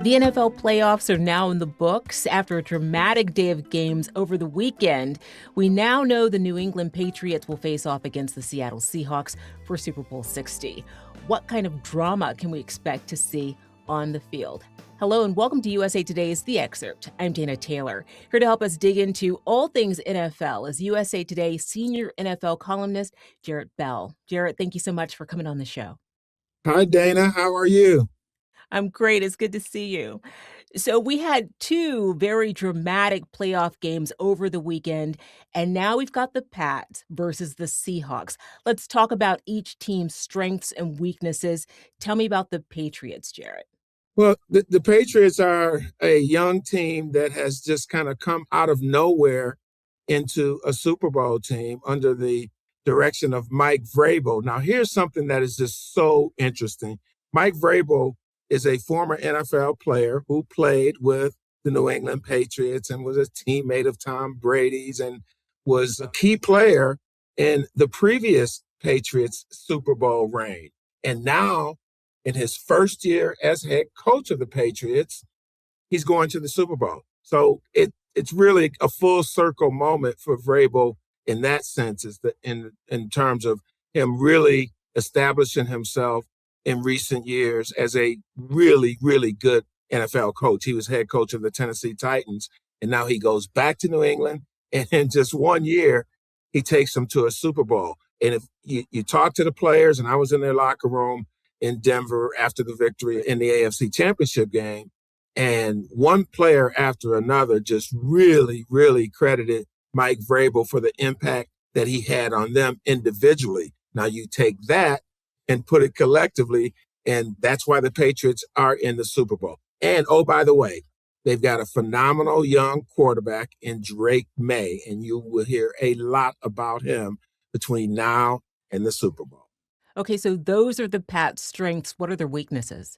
The NFL playoffs are now in the books. After a dramatic day of games over the weekend, we now know the New England Patriots will face off against the Seattle Seahawks for Super Bowl 60. What kind of drama can we expect to see on the field? Hello and welcome to USA Today's The Excerpt. I'm Dana Taylor, here to help us dig into all things NFL is USA Today senior NFL columnist Jarrett Bell. Jarrett, thank you so much for coming on the show. Hi, Dana. How are you? I'm great. It's good to see you. So we had two very dramatic playoff games over the weekend, and now we've got the Pats versus the Seahawks. Let's talk about each team's strengths and weaknesses. Tell me about the Patriots, Jarrett. Well, the Patriots are a young team that has just kind of come out of nowhere into a Super Bowl team under the direction of Mike Vrabel. Now, here's something that is just so interesting. Mike Vrabel is a former NFL player who played with the New England Patriots and was a teammate of Tom Brady's and was a key player in the previous Patriots Super Bowl reign. And now, in his first year as head coach of the Patriots, he's going to the Super Bowl. So it's really a full circle moment for Vrabel in that sense, is that in terms of him really establishing himself in recent years as a really, really good NFL coach. He was head coach of the Tennessee Titans, and now he goes back to New England, and in just 1 year, he takes them to a Super Bowl. And if you talk to the players, and I was in their locker room in Denver after the victory in the AFC Championship game, and one player after another just really, really credited Mike Vrabel for the impact that he had on them individually. Now you take that and put it collectively, and that's why the Patriots are in the Super Bowl. And, oh, by the way, they've got a phenomenal young quarterback in Drake May, and you will hear a lot about him between now and the Super Bowl. Okay, so those are the Pats' strengths. What are their weaknesses?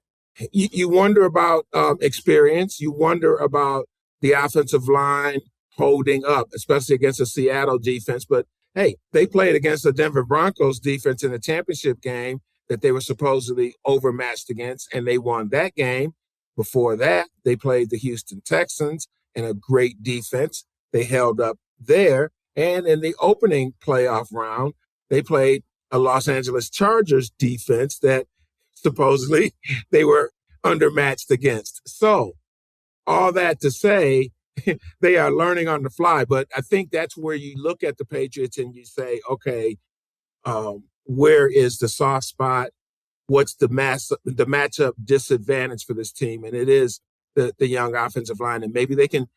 You wonder about experience. You wonder about the offensive line holding up, especially against a Seattle defense. But hey, they played against the Denver Broncos defense in the championship game that they were supposedly overmatched against, and they won that game. Before that, they played the Houston Texans and a great defense. They held up there. And in the opening playoff round, they played a Los Angeles Chargers defense that supposedly they were undermatched against. So all that to say, they are learning on the fly. But I think that's where you look at the Patriots and you say, okay, where is the soft spot? What's the matchup disadvantage for this team? And it is the young offensive line. And maybe they can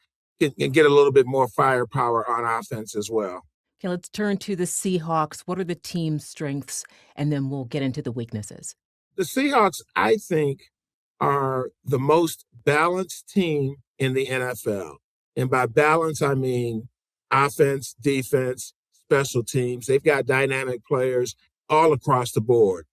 get a little bit more firepower on offense as well. Okay, let's turn to the Seahawks. What are the team's strengths? And then we'll get into the weaknesses. The Seahawks, I think, are the most balanced team in the NFL. And by balance, I mean offense, defense, special teams. They've got dynamic players all across the board.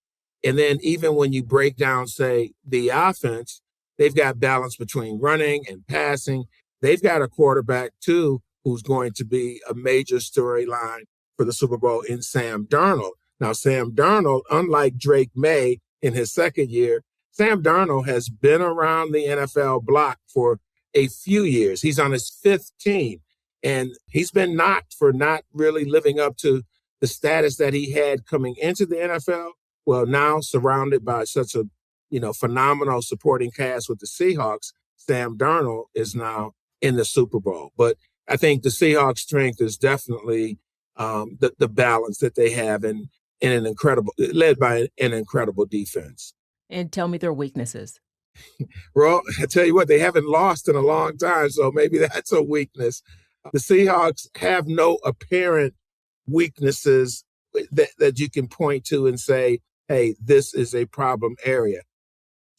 And then even when you break down, say, the offense, they've got balance between running and passing. They've got a quarterback, too, who's going to be a major storyline for the Super Bowl in Sam Darnold. Now, Sam Darnold, unlike Drake May in his second year, Sam Darnold has been around the NFL block for a few years. He's on his fifth team, and he's been knocked for not really living up to the status that he had coming into the NFL. Well, now surrounded by such a, phenomenal supporting cast with the Seahawks, Sam Darnold is now in the Super Bowl. But I think the Seahawks' strength is definitely the balance that they have in an incredible, led by an incredible defense. And tell me their weaknesses. Well, I tell you what, they haven't lost in a long time, so maybe that's a weakness. The Seahawks have no apparent weaknesses that you can point to and say, hey, this is a problem area.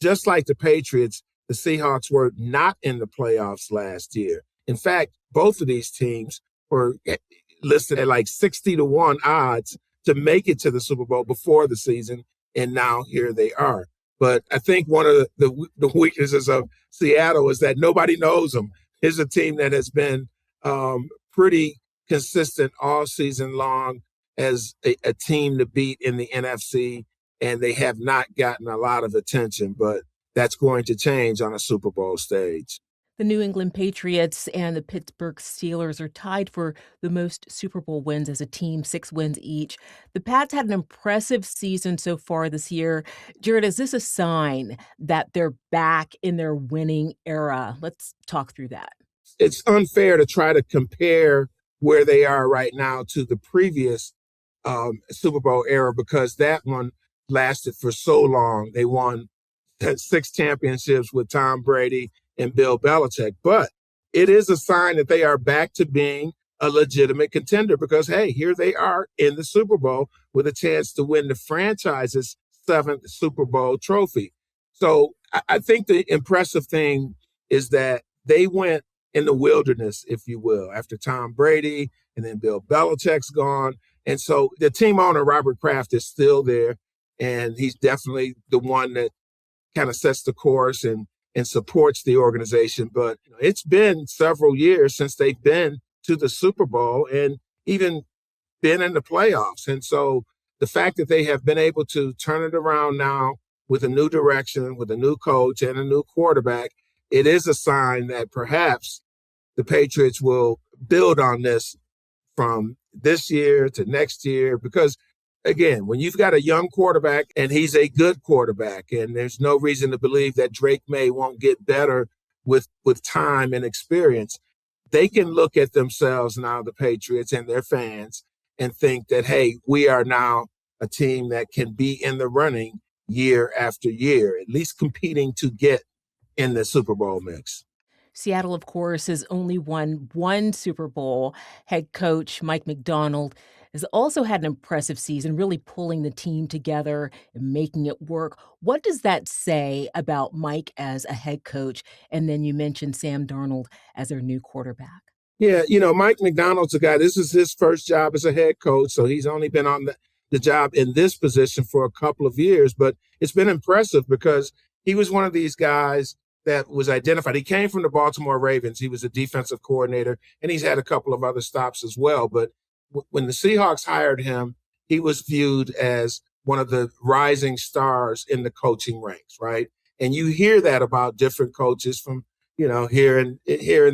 Just like the Patriots, the Seahawks were not in the playoffs last year. In fact, both of these teams were listed at like 60-1 odds to make it to the Super Bowl before the season, and now here they are. But I think one of the weaknesses of Seattle is that nobody knows them. Here's a team that has been pretty consistent all season long as a team to beat in the NFC, and they have not gotten a lot of attention. But that's going to change on a Super Bowl stage. The New England Patriots and the Pittsburgh Steelers are tied for the most Super Bowl wins as a team, 6 wins each. The Pats had an impressive season so far this year. Jarrett, is this a sign that they're back in their winning era? Let's talk through that. It's unfair to try to compare where they are right now to the previous Super Bowl era because that one lasted for so long. They won 6 championships with Tom Brady and Bill Belichick. But it is a sign that they are back to being a legitimate contender because, hey, here they are in the Super Bowl with a chance to win the franchise's 7th Super Bowl trophy. So I think the impressive thing is that they went in the wilderness, if you will, after Tom Brady and then Bill Belichick's gone. And so the team owner, Robert Kraft, is still there. And he's definitely the one that kind of sets the course and supports the organization. But it's been several years since they've been to the Super Bowl and even been in the playoffs. And so the fact that they have been able to turn it around now with a new direction, with a new coach and a new quarterback, it is a sign that perhaps the Patriots will build on this from this year to next year because again, when you've got a young quarterback and he's a good quarterback, and there's no reason to believe that Drake May won't get better with time and experience, they can look at themselves now, the Patriots and their fans, and think that, hey, we are now a team that can be in the running year after year, at least competing to get in the Super Bowl mix. Seattle, of course, has only won one Super Bowl. Head coach Mike Macdonald has also had an impressive season, really pulling the team together and making it work. What does that say about Mike as a head coach? And then you mentioned Sam Darnold as their new quarterback. Yeah, Mike McDonald's a guy, this is his first job as a head coach, so he's only been on the job in this position for a couple of years, but it's been impressive because he was one of these guys that was identified. He came from the Baltimore Ravens. He was a defensive coordinator, and he's had a couple of other stops as well. But when the Seahawks hired him, he was viewed as one of the rising stars in the coaching ranks, right? And you hear that about different coaches from, here and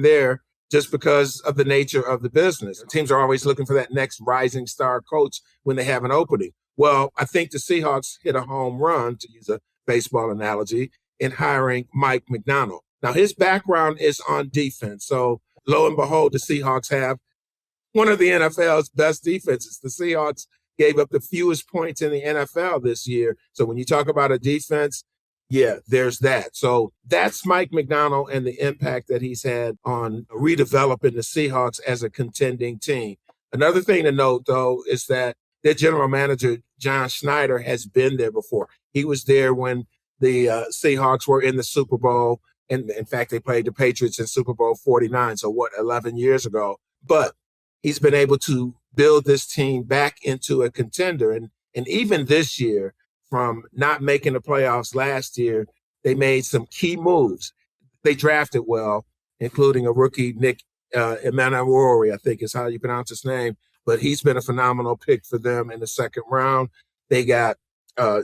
there just because of the nature of the business. Teams are always looking for that next rising star coach when they have an opening. Well, I think the Seahawks hit a home run, to use a baseball analogy, in hiring Mike Macdonald. Now, his background is on defense. So lo and behold, the Seahawks have one of the NFL's best defenses. The Seahawks gave up the fewest points in the NFL this year. So when you talk about a defense, yeah, there's that. So that's Mike Macdonald and the impact that he's had on redeveloping the Seahawks as a contending team. Another thing to note, though, is that their general manager, John Schneider, has been there before. He was there when the Seahawks were in the Super Bowl. And in fact, they played the Patriots in Super Bowl 49. So 11 years ago. But he's been able to build this team back into a contender. And even this year, from not making the playoffs last year, they made some key moves. They drafted well, including a rookie, Nick Emmanwori, I think is how you pronounce his name. But he's been a phenomenal pick for them in the second round. They got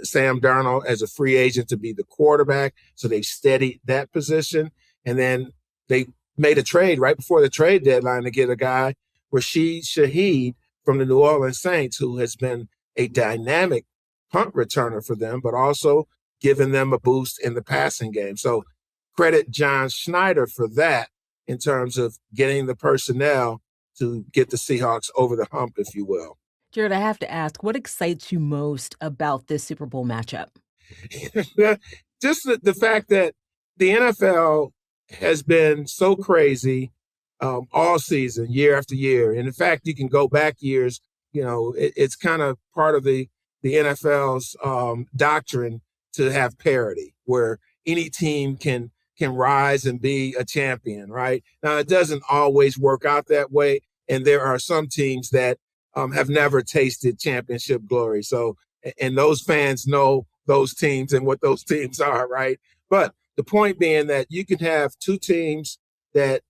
Sam Darnold as a free agent to be the quarterback. So they steadied that position. And then they made a trade right before the trade deadline to get a guy, Rashid Shaheed from the New Orleans Saints, who has been a dynamic punt returner for them, but also giving them a boost in the passing game. So credit John Schneider for that in terms of getting the personnel to get the Seahawks over the hump, if you will. Jarrett, I have to ask, what excites you most about this Super Bowl matchup? Just the fact that the NFL has been so crazy all season, year after year. And in fact, you can go back years, it's kind of part of the NFL's doctrine to have parity where any team can rise and be a champion, right? Now, it doesn't always work out that way. And there are some teams that have never tasted championship glory. So, and those fans know those teams and what those teams are, right? But the point being that you can have two teams that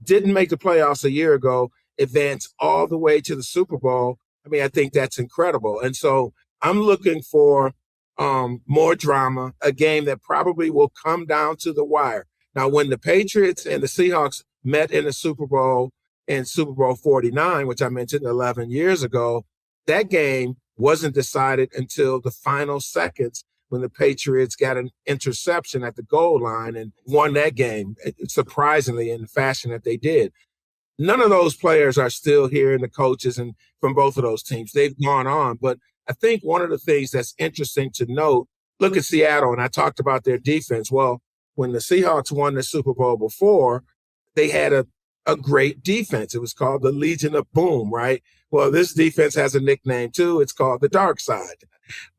didn't make the playoffs a year ago advance all the way to the Super Bowl. I mean, I think that's incredible. And so I'm looking for more drama, a game that probably will come down to the wire. Now, when the Patriots and the Seahawks met in the Super Bowl in Super Bowl 49, which I mentioned 11 years ago, that game wasn't decided until the final seconds when the Patriots got an interception at the goal line and won that game, surprisingly, in the fashion that they did. None of those players are still here, and the coaches and from both of those teams. They've gone on. But I think one of the things that's interesting to note, look at Seattle, and I talked about their defense. Well, when the Seahawks won the Super Bowl before, they had a great defense. It was called the Legion of Boom, right? Well, this defense has a nickname too. It's called the Dark Side.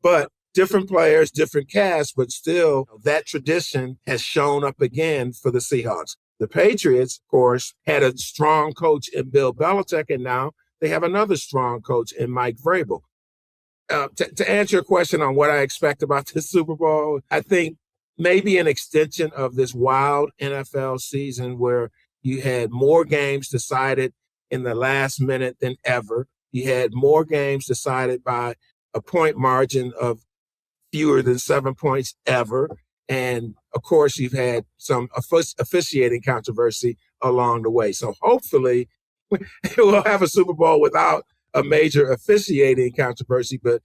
But different players, different casts, but still that tradition has shown up again for the Seahawks. The Patriots, of course, had a strong coach in Bill Belichick, and now they have another strong coach in Mike Vrabel. To answer your question on what I expect about this Super Bowl, I think maybe an extension of this wild NFL season where you had more games decided in the last minute than ever. You had more games decided by a point margin of fewer than 7 points ever. And of course, you've had some officiating controversy along the way. So hopefully we'll have a Super Bowl without a major officiating controversy, but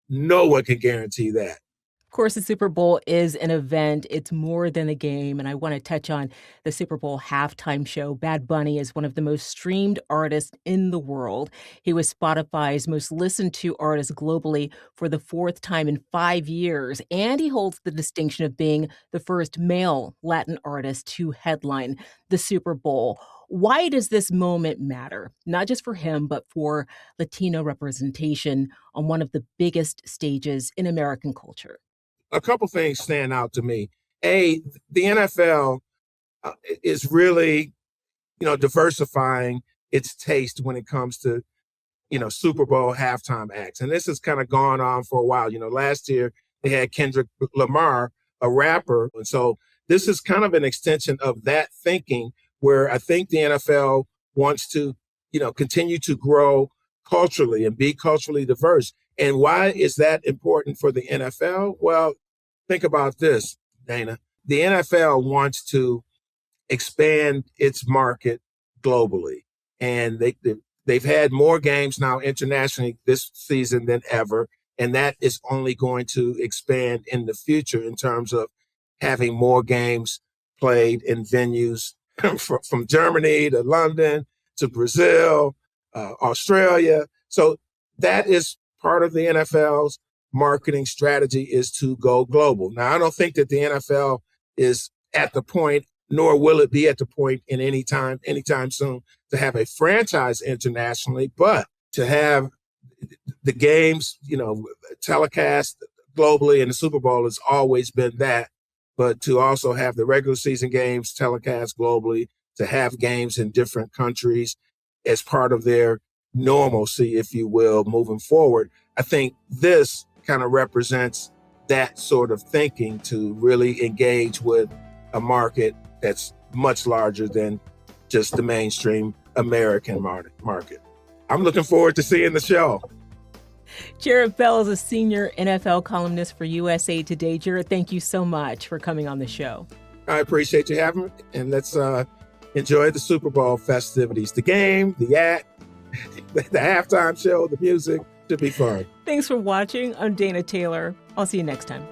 no one can guarantee that. Of course, the Super Bowl is an event. It's more than a game. And I want to touch on the Super Bowl halftime show. Bad Bunny is one of the most streamed artists in the world. He was Spotify's most listened to artist globally for the fourth time in 5 years. And he holds the distinction of being the first male Latin artist to headline the Super Bowl. Why does this moment matter? Not just for him, but for Latino representation on one of the biggest stages in American culture. A couple things stand out to me. A, the NFL is really, diversifying its taste when it comes to, Super Bowl halftime acts. And this has kind of gone on for a while. Last year they had Kendrick Lamar, a rapper. And so this is kind of an extension of that thinking where I think the NFL wants to, continue to grow culturally and be culturally diverse. And why is that important for the NFL? Well, think about this, Dana. The NFL wants to expand its market globally. And they've had more games now internationally this season than ever. And that is only going to expand in the future in terms of having more games played in venues from Germany to London to Brazil, Australia. So that is part of the NFL's marketing strategy, is to go global. Now, I don't think that the NFL is at the point, nor will it be at the point in anytime soon, to have a franchise internationally, but to have the games, telecast globally, and the Super Bowl has always been that. But to also have the regular season games telecast globally, to have games in different countries as part of their normalcy, if you will, moving forward. I think this kind of represents that sort of thinking to really engage with a market that's much larger than just the mainstream American market. I'm looking forward to seeing the show. Jarrett Bell is a senior NFL columnist for USA Today. Jarrett, thank you so much for coming on the show. I appreciate you having me, and let's enjoy the Super Bowl festivities. The game, the act, the halftime show, the music. Should be fun. Thanks for watching. I'm Dana Taylor. I'll see you next time.